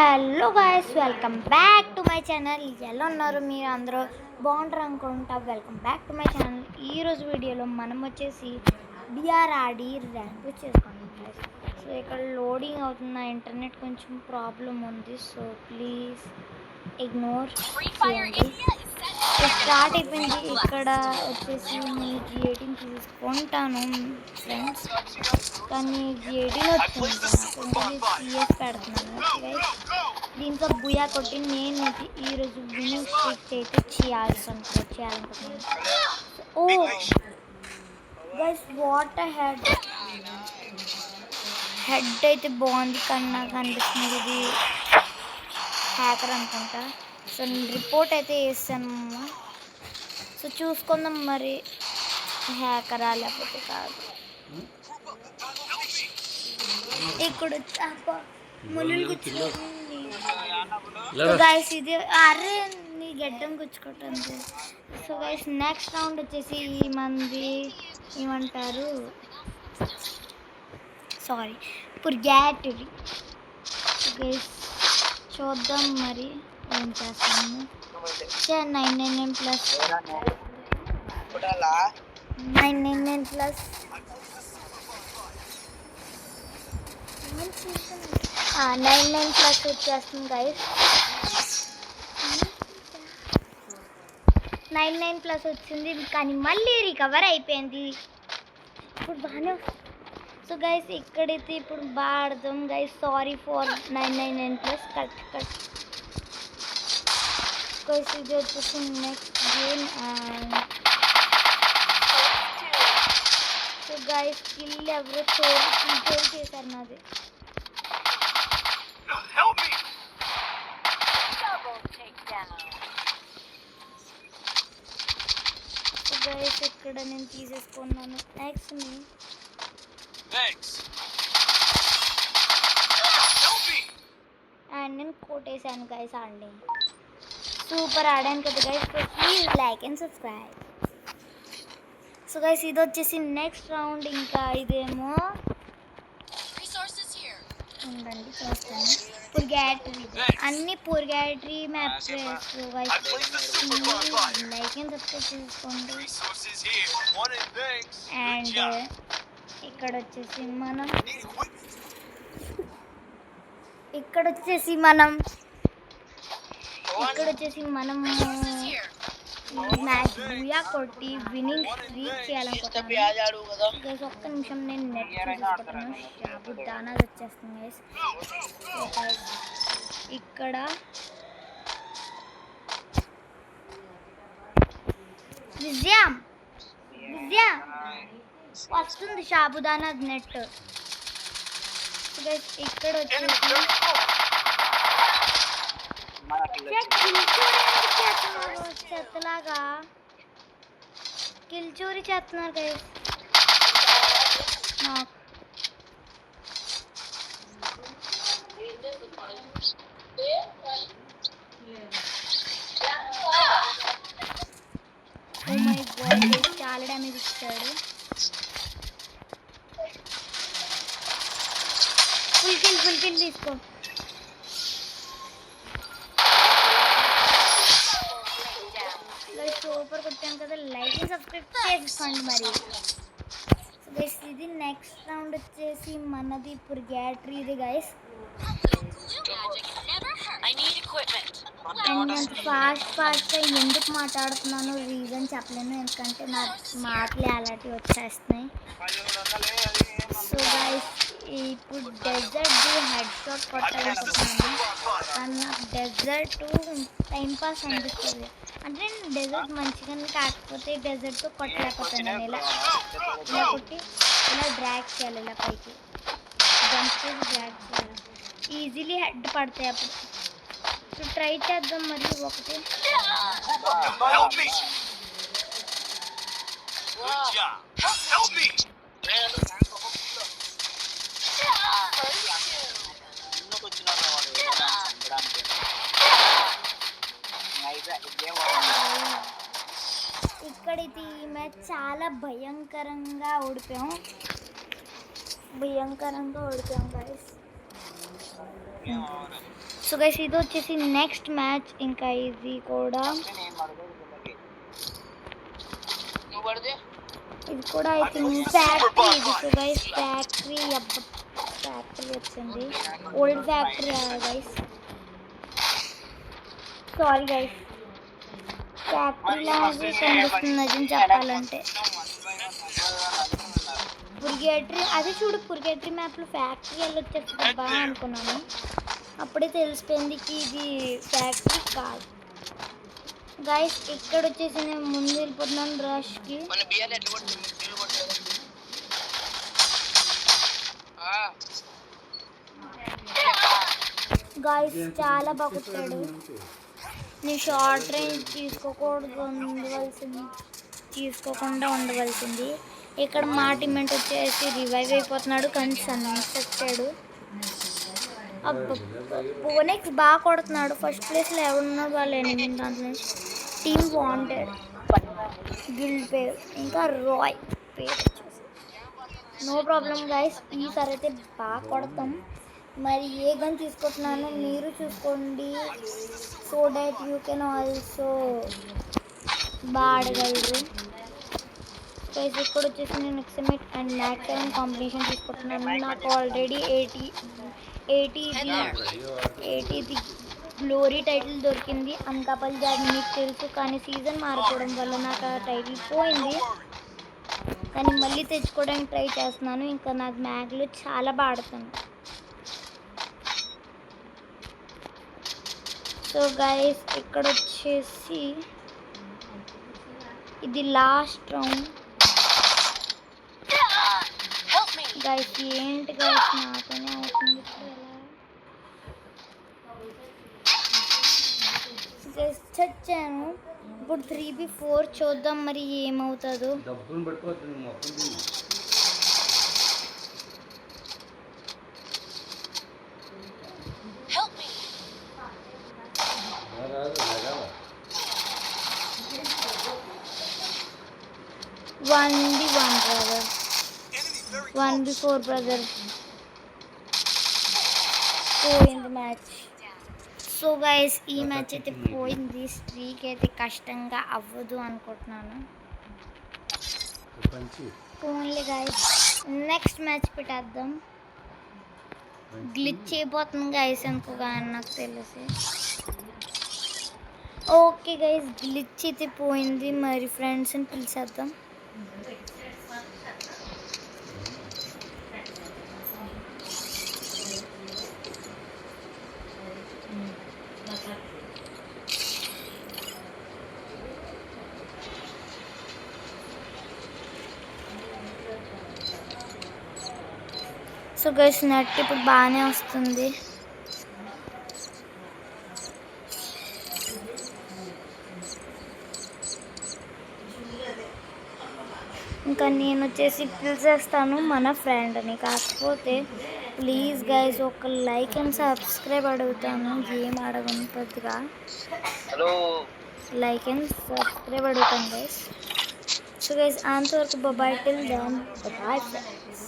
Hello guys, welcome back to my channel. ఎలా ఉన్నారు మీరు అందరూ? బాగుంటారు అనుకుంటా. Welcome back to my channel. ఈరోజు వీడియోలో మనం వచ్చేసి డిఆర్ఆర్డి ర్యాంక్ చేసుకున్నాం గైస్. సో ఇక్కడ లోడింగ్ అవుతున్న ఇంటర్నెట్ కొంచెం ప్రాబ్లం ఉంది, సో ప్లీజ్ ఇగ్నోర్ చేయండి. స్టార్ట్ అయిపోయింది. ఇక్కడ వచ్చేసి నేను G18 తీసుకుంటాను ఫ్రెండ్స్, కానీ G18 వచ్చింది నాకు, ఇంకా CS పెడుతున్నాను గైస్. దీంతో బుయా కొట్టి నేను ఈరోజు వినింగ్ స్ట్రీక్ అయితే చేయాలనుకుంటున్నాను. ఓ గైస్, వాట్ హెడ్ అయితే బాగుంది, కానీ నాకు అనిపిస్తుంది ఇది హ్యాకర్ అనుకుంటా. సో నేను రిపోర్ట్ అయితే వేస్తాను. సో చూసుకుందాం మరి హ్యాకరా లేకపోతే కాదు. ఇక్కడ ముళ్ళు గుచ్చుకుంటుంది గైస్. ఇది అరే నీ గడ్డం గుచ్చుకుంటుంది. సో గైస్ నెక్స్ట్ రౌండ్ వచ్చేసి ఈ మంది ఏమంటారు, సారీ, పుర్గాటరీ. గైస్ చూద్దాం మరి ఏం చేస్తాము. 999 ప్లస్ 999 ప్లస్ 99 ప్లస్ వచ్చేస్తుంది గైస్. 99 ప్లస్ వచ్చింది, కానీ మళ్ళీ రికవర్ అయిపోయింది. ఇప్పుడు బాగానే. సో గైస్ ఇక్కడైతే ఇప్పుడు బాగా ఆడదాం guys. Sorry for 999 plus. Cut guys, ఇది వచ్చేసి next game. And so guys kill ఎవరో చోరు చేశారు నాది. సో గైస్ ఇక్కడ నేను తీసేసుకున్నాను ఎక్స్ని. అండ్ నేను కొట్టేసాను గైస్. ఆడి సూపర్ ఆడాను కదా guys. Please like and subscribe. So guys ఇది వచ్చేసి నెక్స్ట్ రౌండ్. ఇంకా ఇదేమో ఉండండి చూస్తాను. పుర్గాటరీ, అన్ని purgatory maps. Like and subscribe చేసుకోండి. అండ్ ఇక్కడ వచ్చేసి మనం మ్యాచ్ బుయా కొట్టి విన్నింగ్ స్ట్రీక్ చేయాలనుకుంటున్నాను గైస్. ఒక్క నిమిషం నేను నెట్ చూసుకుంటాను. షాబుదానా వచ్చేస్తుంది గైస్. ఇక్కడ విజయం వస్తుంది షాబుదానా నెట్ గైస్. ఇక్కడ వచ్చేసి చెత్తలాగా కిల్ చోరీ చేస్తున్నారు గైస్. ఓ మై గాడ్, చాలా డ్యామేజ్ ఇచ్చాడు. ఫుల్ కిల్ తీసుకో. సూపర్ కొట్టాను కదా. లైక్ అండ్ సబ్స్క్రైబ్ చేసుకోండి మరి. సో గైస్ ఇది నెక్స్ట్ రౌండ్ వచ్చేసి మనది పుర్గాటరీ ఇది గైస్. అండ్ నేను ఫాస్ట్గా ఎందుకు మాట్లాడుతున్నాను రీజన్ చెప్పలేను, ఎందుకంటే నా మాటలు అలాంటివి వచ్చేస్తున్నాయి. సో గైస్ ఇప్పుడు డెజర్ట్ హెడ్ షాట్ కొట్టాలనుకుంటున్నాను, కానీ నాకు డెజర్ట్ టైంపాస్ అనిపిస్తుంది. అంటే నేను డెజర్ట్ మంచిగానే, కాకపోతే డెజర్ట్తో కొట్టలేకపోతాను. నేను ఇలా కొట్టి ఇలా డ్రాగ్ చేయాలి, ఇలా పైకి జంప్ చేసి డ్రాగ్ చేయాలి. ఈజీలీ హెడ్ పడతాయి అప్పుడు. సో ట్రై చేద్దాం మరి ఒకటి. ఇక్కడైతే ఈ మ్యాచ్ చాలా భయంకరంగా ఓడిపోయాం గైస్. సో గైస్ ఇది వచ్చేసి నెక్స్ట్ మ్యాచ్. ఇంకా ఇది కూడా ఐ థింక్ ఫ్యాక్టరీ. ఇది సో గైస్ ఫ్యాక్టరీ వచ్చింది. Old factory guys, sorry guys, factory లాగే కనిపిస్తుంది నిజం చెప్పాలంటే. పురిగేటరీ అది చూడు, పురిగేటరీ మ్యాప్లో ఫ్యాక్టరీ వెళ్ళొచ్చేస్తుంది బాగా అనుకున్నాను. అప్పుడే తెలిసిపోయింది ఇది ఫ్యాక్టరీ కాదు గైస్. ఇక్కడ వచ్చేసి నేను ముందు వెళ్ళిపోతున్నాను రష్కి. గైస్ చాలా బాగుంటాడు. నేను షార్ట్ రేంజ్ తీసుకోకుండా ఉండవలసింది. ఇక్కడ మా టీమెంట్ వచ్చేసి రివైవ్ అయిపోతున్నాడు కానీ సన్స్ వచ్చాడు. పోనెక్స్ బాగా కొడుతున్నాడు. ఫస్ట్ ప్లేస్లో ఎవరున్నారు వాళ్ళు ఎనిమిది దాంట్లో. టీమ్ వాంటెడ్, గిల్డ్ పేరు, ఇంకా రాయ్ పేరు వచ్చేసి. నో ప్రాబ్లం గైస్, ఈసారి అయితే బాగా కొడతాం. మరి ఏ గన్ తీసుకుంటున్నాను మీరు చూసుకోండి, so that you can also బాగా ఆడగలరు. గైస్ ఇక్కడ వచ్చేసి నేను ఎక్స్ఎంఎట్ అండ్ మ్యాక్స్ 7 కాంబినేషన్ తీసుకుంటున్నాను. నాకు ఆల్రెడీ 80ది గ్లోరీ టైటిల్ దొరికింది. అంకాపల్ జాబ్ మీకు తెలుసు, కానీ సీజన్ మారిపోవడం వల్ల నాకు ఆ టైటిల్ పోయింది. కానీ మళ్ళీ తెచ్చుకోవడానికి ట్రై చేస్తున్నాను. ఇంకా నాకు మ్యాగ్లో చాలా బాడుతాను. సో గైస్ ఇక్కడ వచ్చేసి ఇది లాస్ట్ రౌండ్ గైస్. ఏంటి గైస్ నాతోనే అవుతుంది గైస్. చచ్చాను. ఇప్పుడు 3v4 చూద్దాం మరి ఏమవుతుందో. One brother, 1v4 brother. పోయింది మ్యాచ్. సో గైస్ ఈ మ్యాచ్ అయితే పోయింది. స్ట్రీక్ అయితే కష్టంగా అవ్వదు అనుకుంటున్నాను. ఓన్లీ గైస్ నెక్స్ట్ మ్యాచ్ పెట్టేద్దాం. గ్లిచ్ అయిపోతుంది గైస్ అనుకోగా నాకు తెలిసి. ఓకే గైస్ గ్లిచ్ అయితే పోయింది. మరి ఫ్రెండ్స్ని పిలిచేద్దాం. సో గైస్ నెట్ ఇప్పుడు బాగానే వస్తుంది. ఇంకా నేను వచ్చేసి పిలిచేస్తాను మన ఫ్రెండ్ని. కాకపోతే ప్లీజ్ గైస్ ఒక లైక్ అండ్ సబ్స్క్రైబ్ అడుగుతాను. ఏం అడగను కొద్దిగా లైక్ అండ్ సబ్స్క్రైబ్ అడుగుతాను గైస్. సో గైస్ అంతవరకు bye till then bye friends.